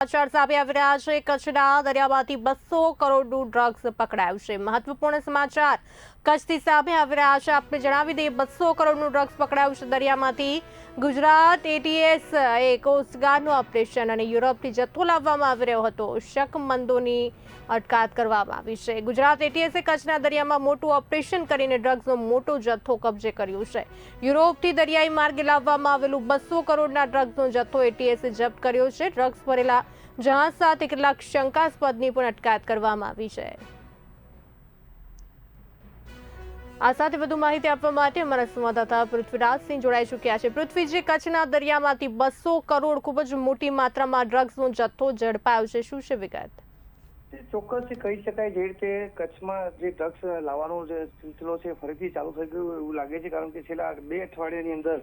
સમાચાર સામે આવી રહ્યા છે। કચ્છના દરિયામાંથી 200 કરોડનું ડ્રગ્સ પકડાયું છે। મહત્વપૂર્ણ સમાચાર કચ્છથી સામે આવી રહ્યા છે। આપને જણાવી દઈએ 200 કરોડનું ડ્રગ્સ પકડાયું છે દરિયામાંથી। ગુજરાત એટીએસ એ કોસ્ટગાર્ડનું ઓપરેશન અને યુરોપથી જથ્થો લાવવામાં આવી રહ્યો હતો। શકમંદોની અટકાયત કરવામાં આવી છે। ગુજરાત એટીએસે કચ્છના દરિયામાં મોટું ઓપરેશન કરીને ડ્રગ્સનો મોટો જથ્થો કબજે કર્યો છે। યુરોપથી દરિયાઈ માર્ગે લાવવામાં આવેલું 200 કરોડના ડ્રગ્સનો જથ્થો એટીએસે જપ્ત કર્યો છે। ડ્રગ્સ ભરેલા જહાજ સાથે કેટલાક શંકાસ્પદની પણ અટકાયત કરવામાં આવી છે। આ સાથે વધુ માહિતી આપવા માટે અમારા સંવાદદાતા પૃથ્વીરાજસિંહ જોડાઈ ચૂક્યા છે। પૃથ્વીજી, કચ્છના દરિયામાંથી 200 કરોડ ખૂબ જ મોટી માત્રામાં ડ્રગ્સનો જથ્થો ઝડપાયો છે, શું છે વિગત? ચોક્કસ કહી શકાય જે રીતે કચ્છમાં જે ડ્રગ્સ લાવવાનો જે સિલસિલો છે ફરીથી ચાલુ થઈ ગયો એવું લાગે છે, કારણ કે છેલ્લા 2 અઠવાડિયાની અંદર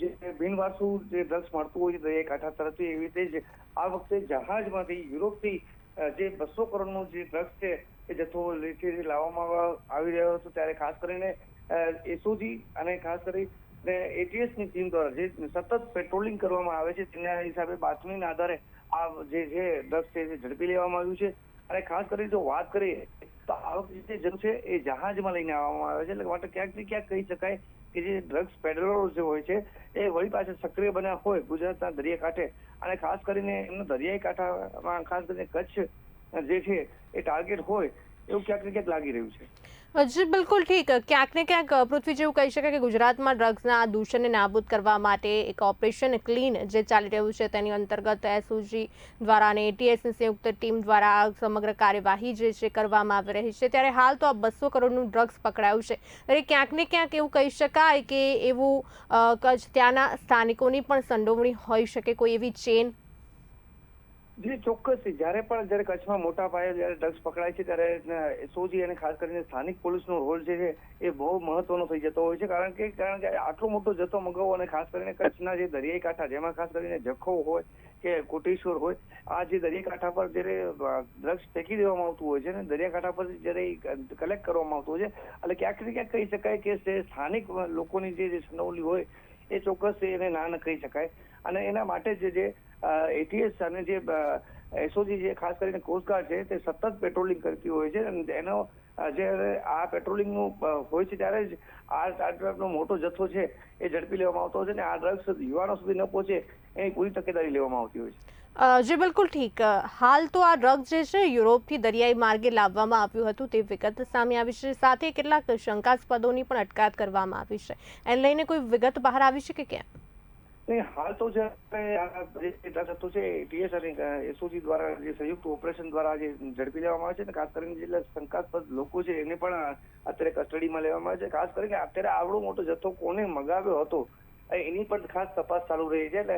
જે બિનવારસુ જે ડ્રગ્સ મળતું હોય છે દરિયાઈ કાંઠા તરફથી, એવી રીતે જ આ વખતે જહાજમાંથી યુરોપથી જે 200 કરોડનું જે ડ્રગ્સ છે એ જથ્થો લાવવામાં આવી રહ્યો હતો। ત્યારે ખાસ કરીને એસઓજી અને ખાસ કરીને એટીએસની ટીમ દ્વારા જે સતત પેટ્રોલિંગ કરવામાં આવે છે તેના હિસાબે બાતમીના આધારે આ જે ડ્રગ્સ છે એ ઝડપી લેવામાં આવ્યું છે। અને ખાસ કરીને જો વાત કરીએ તો આ વખતે જે છે એ જહાજમાં લઈને આવવામાં આવે છે, એટલે માટે ક્યાંક ને ક્યાંક કહી શકાય કે જે ડ્રગ્સ પેડલરો જે હોય છે એ વળી પાછળ સક્રિય બન્યા હોય ગુજરાતના દરિયાકાંઠે, અને ખાસ કરીને એમના દરિયાઈ કાંઠામાં ખાસ કરીને કચ્છ જે છે એ ટાર્ગેટ હોય એવું ક્યાંક ને ક્યાંક લાગી રહ્યું છે। જી બિલકુલ ઠીક। ક્યાંક ને ક્યાંક પૃથ્વી જેવું કહી શકાય કે ગુજરાતમાં ડ્રગ્સના દૂષણને નાબૂદ કરવા માટે એક ઓપરેશન ક્લીન જે ચાલી રહ્યું છે તેની અંતર્ગત એસઓજી દ્વારા અને એટીએસની સંયુક્ત ટીમ દ્વારા સમગ્ર કાર્યવાહી જે છે કરવામાં આવી રહી છે। ત્યારે હાલ તો આ 200 કરોડનું ડ્રગ્સ પકડાયું છે, ત્યારે ક્યાંક ને ક્યાંક એવું કહી શકાય કે એવું કચ્છ ત્યાંના સ્થાનિકોની પણ સંડોવણી હોઈ શકે, કોઈ એવી ચેન? જી ચોક્કસ, જ્યારે કચ્છમાં મોટા પાયે જ્યારે ડ્રગ્સ પકડાય છે ત્યારે એસઓજી અને ખાસ કરીને સ્થાનિક પોલીસનો રોલ છે એ બહુ મહત્વનો થઈ જતો હોય છે, કારણ કે આટલો મોટો જથ્થો મગાવવો અને ખાસ કરીને કચ્છના જે દરિયાઈ કાંઠા જેમાં ખાસ કરીને જખૌ હોય કે કોટેશ્વર હોય, આ જે દરિયાઈ કાંઠા પર જ્યારે ડ્રગ્સ ફેંકી દેવામાં આવતું હોય છે ને દરિયાકાંઠા પર જ્યારે કલેક્ટ કરવામાં આવતું હોય છે, એટલે ક્યાંક ને ક્યાંક કહી શકાય કે સ્થાનિક લોકોની જે સંડોવણી હોય એ ચોક્કસ એને ના ન કહી શકાય। અને એના માટે જે એટીએસ અને જે એસઓજી જે ખાસ કરીને કોસ્ટગાર્ડ છે તે સતત પેટ્રોલિંગ કરતી હોય છે, અને એનો જ્યારે આ પેટ્રોલિંગનું હોય છે ત્યારે જ આ ડ્રગનો મોટો જથ્થો છે એ ઝડપી લેવામાં આવતો હોય છે, અને આ ડ્રગ્સ યુવાનો સુધી ન પહોંચે એની પૂરી તકેદારી લેવામાં આવતી હોય છે। જી બિલકુલ ઠીક। હાલ તો આ ડ્રગ્સ જે છે યુરોપથી દરિયાઈ માર્ગે લાવવામાં આવ્યું હતું તે વિગત સામે આવી છે, સાથે કેટલાક શંકાસ્પદોની પણ અટકાયત કરવામાં આવી છે, એને લઈને કોઈ વિગત બહાર આવી છે કે કેમ? હાલ તો જે જથ્થો છે એટીએસ અને એસઓજી દ્વારા જે સંયુક્ત ઓપરેશન દ્વારા જે ઝડપી લેવામાં આવે છે, ને ખાસ કરીને જે શંકાસ્પદ લોકો છે એને પણ અત્યારે કસ્ટડીમાં લેવામાં આવે છે। ખાસ કરીને અત્યારે આવડો મોટો જથ્થો કોને મગાવ્યો હતો એની પણ ખાસ તપાસ ચાલુ રહી છે, એટલે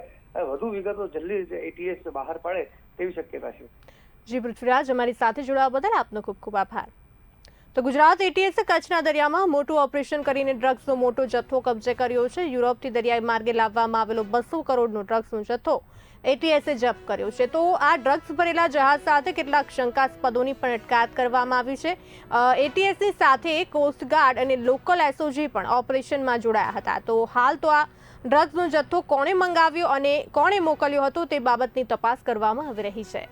વધુ વિગતો જલ્દી એટીએસ બહાર પાડે તેવી શક્યતા છે। જી પૃથ્વીરાજ, અમારી સાથે જોડાવા બદલ આપનો ખૂબ ખૂબ આભાર। તો ગુજરાત એટીએસે કચ્છના દરિયામાં મોટું ઓપરેશન કરીને ડ્રગ્સનો મોટો જથ્થો કબજે કર્યો છે। યુરોપથી દરિયાઈ માર્ગે લાવવામાં આવેલો 200 કરોડનો ડ્રગ્સનો જથ્થો એટીએસે જપ્ત કર્યો છે। તો આ ડ્રગ્સ ભરેલા જહાજ સાથે કેટલાક શંકાસ્પદોની પણ અટકાયત કરવામાં આવી છે। એટીએસની સાથે કોસ્ટગાર્ડ અને લોકલ એસઓજી પણ ઓપરેશનમાં જોડાયા હતા। તો હાલ તો આ ડ્રગ્સનો જથ્થો કોણે મંગાવ્યો અને કોણે મોકલ્યો હતો તે બાબતની તપાસ કરવામાં આવી રહી છે।